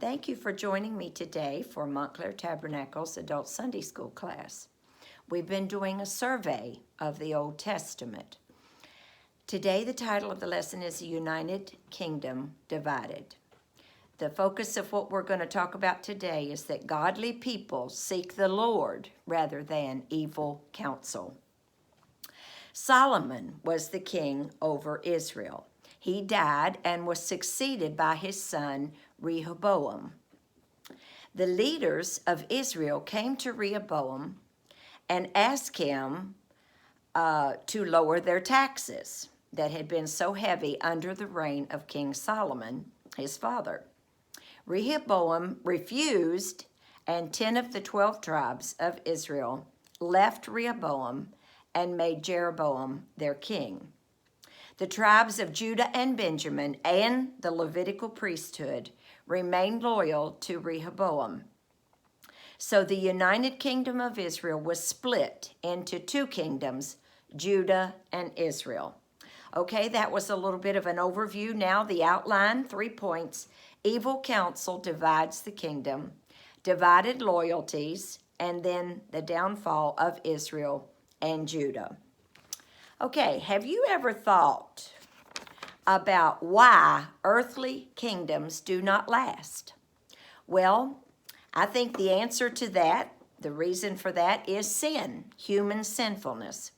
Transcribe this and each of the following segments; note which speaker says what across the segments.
Speaker 1: Thank you for joining me today for Montclair Tabernacle's Adult Sunday School class. We've been doing a survey of the Old Testament. Today, the title of the lesson is The United Kingdom Divided. The focus of what we're going to talk about today is that godly people seek the Lord rather than evil counsel. Solomon was the king over Israel. He died and was succeeded by his son Rehoboam. The leaders of Israel came to Rehoboam and asked him to lower their taxes that had been so heavy under the reign of King Solomon, his father. Rehoboam refused, and 10 of the 12 tribes of Israel left Rehoboam and made Jeroboam their king. The tribes of Judah and Benjamin and the Levitical priesthood remained loyal to Rehoboam. So the United Kingdom of Israel was split into two kingdoms, Judah and Israel. Okay, that was a little bit of an overview. Now the outline, 3 points. Evil counsel divides the kingdom, divided loyalties, and then the downfall of Israel and Judah. Okay, have you ever thought about why earthly kingdoms do not last? Well, I think the answer to that, the reason for that, is sin, human sinfulness.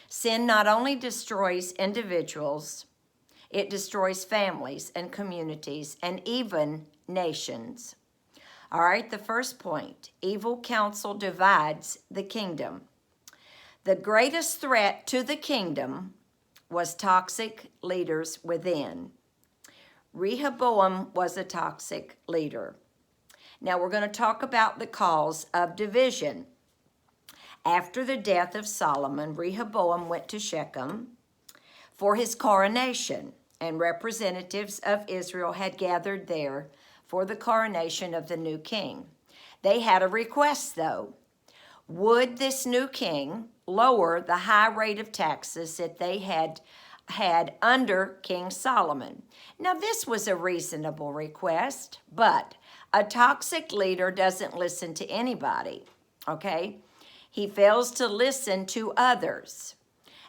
Speaker 1: Sin not only destroys individuals, it destroys families and communities and even nations. All right, the first point, evil counsel divides the kingdom. The greatest threat to the kingdom was toxic leaders within. Rehoboam was a toxic leader. Now we're going to talk about the cause of division. After the death of Solomon, Rehoboam went to Shechem for his coronation, and representatives of Israel had gathered there for the coronation of the new king. They had a request, though. Would this new king lower the high rate of taxes that they had under King Solomon? Now, this was a reasonable request, but a toxic leader doesn't listen to anybody, okay? He fails to listen to others,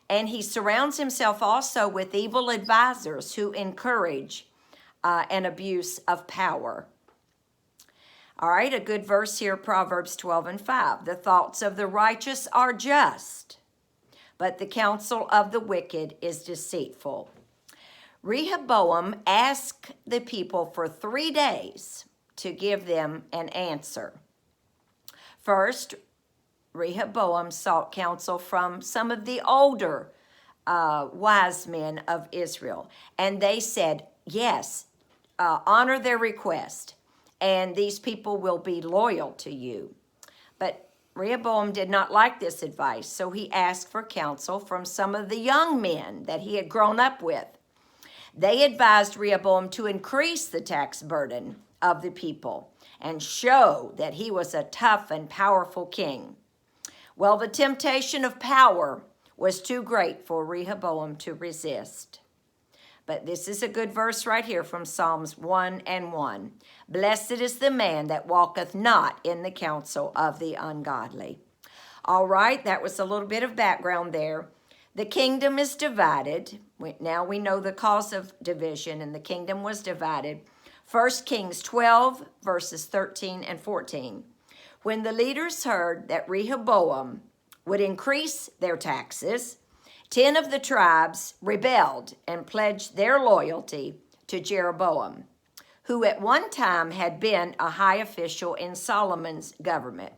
Speaker 1: and he surrounds himself also with evil advisors who encourage an abuse of power. All right, a good verse here, Proverbs 12:5. The thoughts of the righteous are just, but the counsel of the wicked is deceitful. Rehoboam asked the people for 3 days to give them an answer. First, Rehoboam sought counsel from some of the older wise men of Israel, and they said, yes, honor their request, and these people will be loyal to you. But Rehoboam did not like this advice, so he asked for counsel from some of the young men that he had grown up with. They advised Rehoboam to increase the tax burden of the people and show that he was a tough and powerful king. Well, the temptation of power was too great for Rehoboam to resist. But this is a good verse right here from Psalms 1:1. Blessed is the man that walketh not in the counsel of the ungodly. All right, that was a little bit of background there. The kingdom is divided. Now we know the cause of division, and the kingdom was divided. 1 Kings 12, verses 13 and 14. When the leaders heard that Rehoboam would increase their taxes, 10 of the tribes rebelled and pledged their loyalty to Jeroboam, who at one time had been a high official in Solomon's government.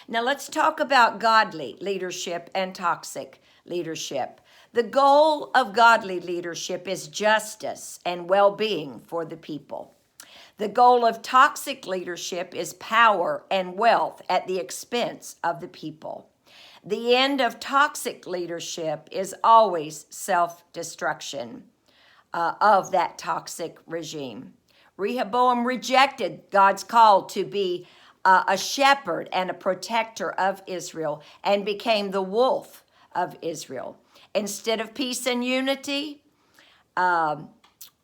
Speaker 1: Now let's talk about godly leadership and toxic leadership. The goal of godly leadership is justice and well-being for the people. The goal of toxic leadership is power and wealth at the expense of the people. The end of toxic leadership is always self-destruction of that toxic regime. Rehoboam rejected God's call to be a shepherd and a protector of Israel and became the wolf of Israel. Instead of peace and unity,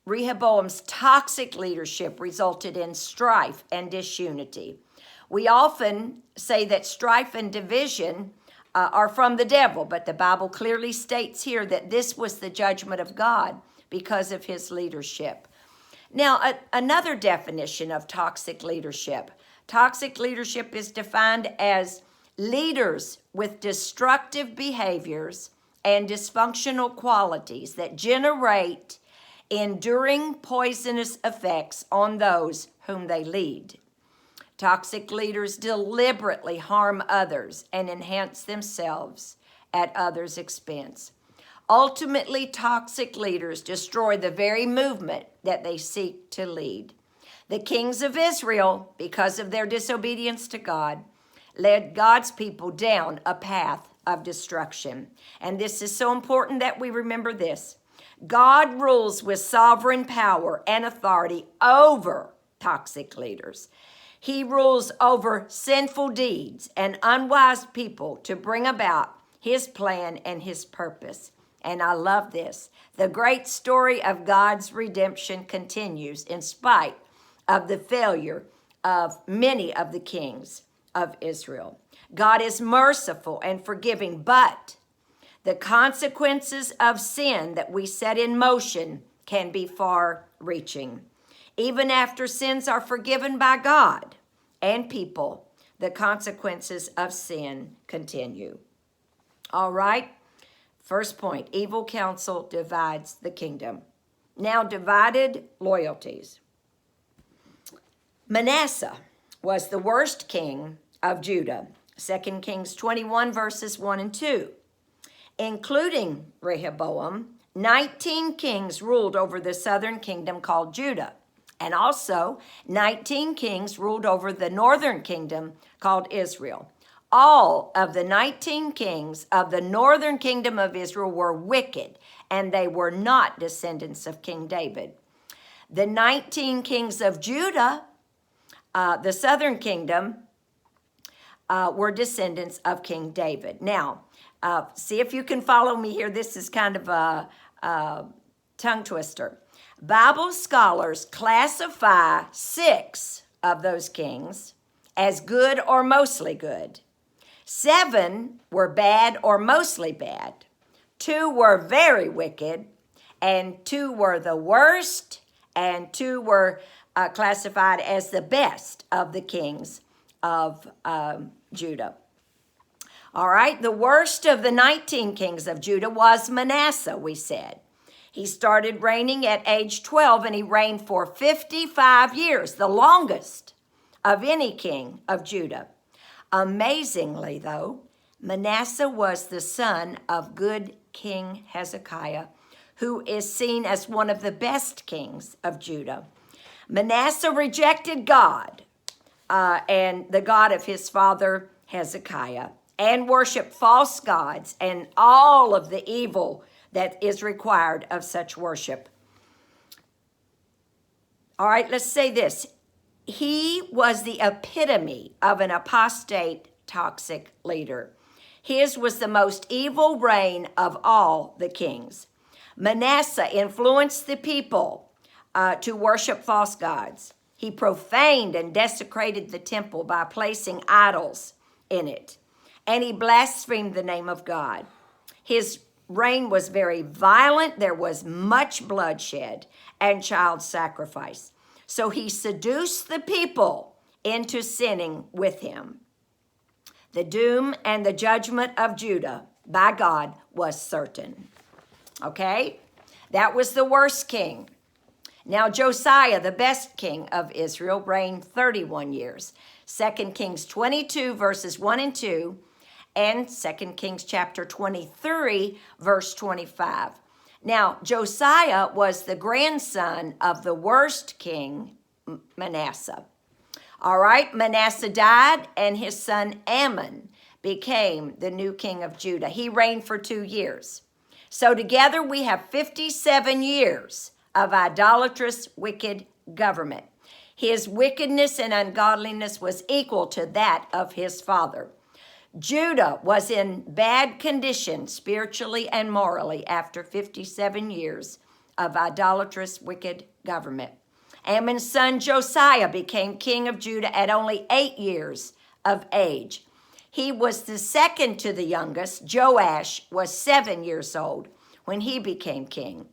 Speaker 1: Rehoboam's toxic leadership resulted in strife and disunity. We often say that strife and division are from the devil, but the Bible clearly states here that this was the judgment of God because of his leadership. Now, another definition of toxic leadership. Toxic leadership is defined as leaders with destructive behaviors and dysfunctional qualities that generate enduring poisonous effects on those whom they lead. Toxic leaders deliberately harm others and enhance themselves at others' expense. Ultimately, toxic leaders destroy the very movement that they seek to lead. The kings of Israel, because of their disobedience to God, led God's people down a path of destruction. And this is so important that we remember this. God rules with sovereign power and authority over toxic leaders. He rules over sinful deeds and unwise people to bring about his plan and his purpose. And I love this. The great story of God's redemption continues in spite of the failure of many of the kings of Israel. God is merciful and forgiving, but the consequences of sin that we set in motion can be far-reaching. Even after sins are forgiven by God and people, the consequences of sin continue. All right, first point, evil counsel divides the kingdom. Now, divided loyalties. Manasseh was the worst king of Judah. 2 Kings 21, verses 1 and 2. Including Rehoboam, 19 kings ruled over the southern kingdom called Judah. And also, 19 kings ruled over the northern kingdom called Israel. All of the 19 kings of the northern kingdom of Israel were wicked, and they were not descendants of King David. The 19 kings of Judah, the southern kingdom, were descendants of King David. Now, see if you can follow me here. This is kind of a tongue twister. Bible scholars classify 6 of those kings as good or mostly good. 7 were bad or mostly bad. 2 were very wicked, and 2 were the worst, and 2 were classified as the best of the kings of Judah. All right, the worst of the 19 kings of Judah was Manasseh, we said. He started reigning at age 12, and he reigned for 55 years, the longest of any king of Judah. Amazingly, though, Manasseh was the son of good King Hezekiah, who is seen as one of the best kings of Judah. Manasseh rejected God and the God of his father Hezekiah, and worshiped false gods and all of the evil that is required of such worship. All right, let's say this. He was the epitome of an apostate, toxic leader. His was the most evil reign of all the kings. Manasseh influenced the people to worship false gods. He profaned and desecrated the temple by placing idols in it, and he blasphemed the name of God. His reign was very violent. There was much bloodshed and child sacrifice. So he seduced the people into sinning with him. The doom and the judgment of Judah by God was certain. Okay? That was the worst king. Now Josiah, the best king of Israel, reigned 31 years. 2 Kings 22, verses 1 and 2, and 2 Kings chapter 23, verse 25. Now, Josiah was the grandson of the worst king, Manasseh. All right, Manasseh died, and his son Ammon became the new king of Judah. He reigned for 2 years. So together we have 57 years of idolatrous, wicked government. His wickedness and ungodliness was equal to that of his father. Judah was in bad condition spiritually and morally after 57 years of idolatrous, wicked government. Ammon's son Josiah became king of Judah at only 8 years of age. He was the second to the youngest. Joash was 7 years old when he became king.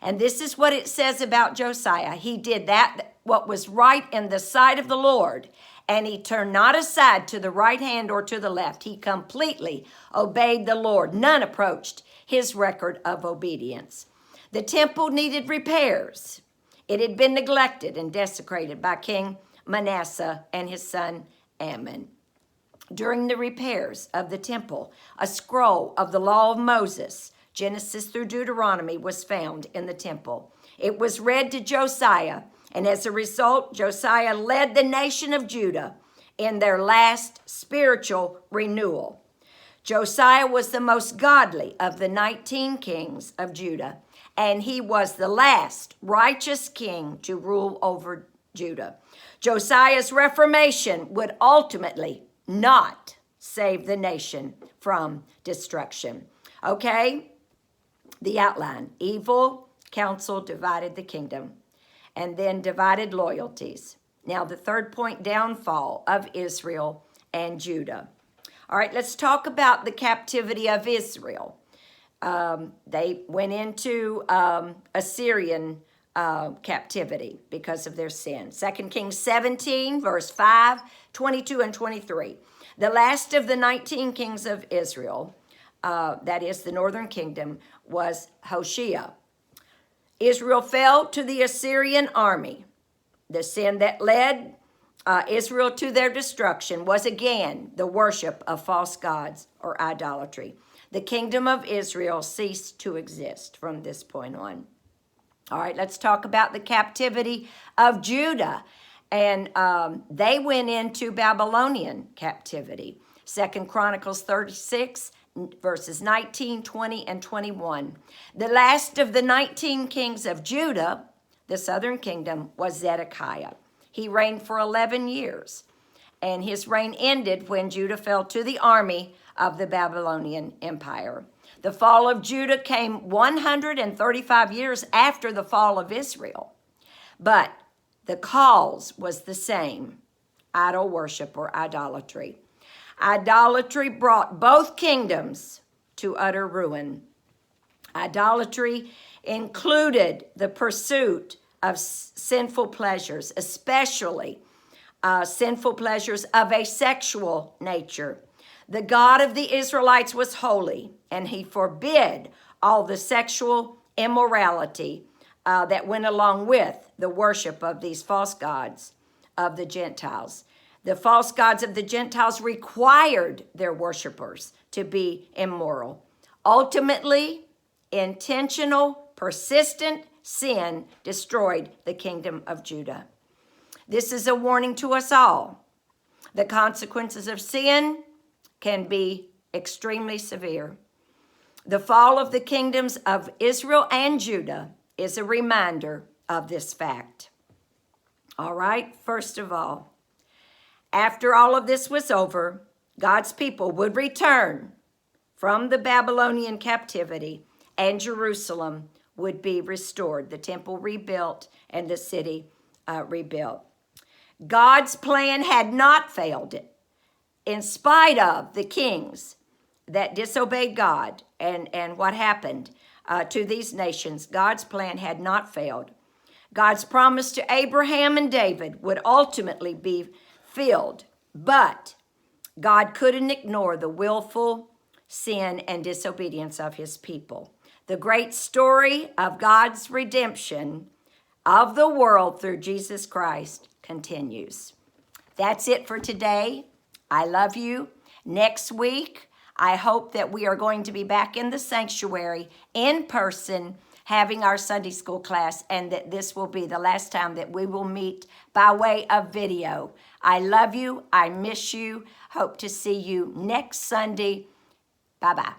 Speaker 1: And this is what it says about Josiah. He did that what was right in the sight of the Lord, and he turned not aside to the right hand or to the left. He completely obeyed the Lord. None approached his record of obedience. The temple needed repairs. It had been neglected and desecrated by King Manasseh and his son Ammon. During the repairs of the temple, a scroll of the law of Moses, Genesis through Deuteronomy, was found in the temple. It was read to Josiah, and as a result, Josiah led the nation of Judah in their last spiritual renewal. Josiah was the most godly of the 19 kings of Judah, and he was the last righteous king to rule over Judah. Josiah's reformation would ultimately not save the nation from destruction. Okay? The outline. Evil counsel divided the kingdom, and then divided loyalties. Now the third point, downfall of Israel and Judah. All right, let's talk about the captivity of Israel. They went into Assyrian captivity because of their sin. 2 Kings 17, verse 5, 22, and 23. The last of the 19 kings of Israel, that is the northern kingdom, was Hoshea. Israel fell to the Assyrian army. The sin that led Israel to their destruction was again the worship of false gods or idolatry. The kingdom of Israel ceased to exist from this point on. All right, let's talk about the captivity of Judah. And they went into Babylonian captivity. 2 Chronicles 36, verses 19, 20, and 21. The last of the 19 kings of Judah, the southern kingdom, was Zedekiah. He reigned for 11 years, and his reign ended when Judah fell to the army of the Babylonian Empire. The fall of Judah came 135 years after the fall of Israel, but the cause was the same: idol worship or idolatry. Idolatry brought both kingdoms to utter ruin. Idolatry included the pursuit of sinful pleasures, especially sinful pleasures of a sexual nature. The God of the Israelites was holy, and he forbid all the sexual immorality that went along with the worship of these false gods of the Gentiles. The false gods of the Gentiles required their worshipers to be immoral. Ultimately, intentional, persistent sin destroyed the kingdom of Judah. This is a warning to us all. The consequences of sin can be extremely severe. The fall of the kingdoms of Israel and Judah is a reminder of this fact. All right, first of all, after all of this was over, God's people would return from the Babylonian captivity, and Jerusalem would be restored, the temple rebuilt, and the city rebuilt. God's plan had not failed it. In spite of the kings that disobeyed God and what happened to these nations, God's plan had not failed. God's promise to Abraham and David would ultimately be filled, but God couldn't ignore the willful sin and disobedience of his people. The great story of God's redemption of the world through Jesus Christ continues. That's it for today. I love you. Next week, I hope that we are going to be back in the sanctuary in person having our Sunday school class, and that this will be the last time that we will meet by way of video. I love you. I miss you. Hope to see you next Sunday. Bye-bye.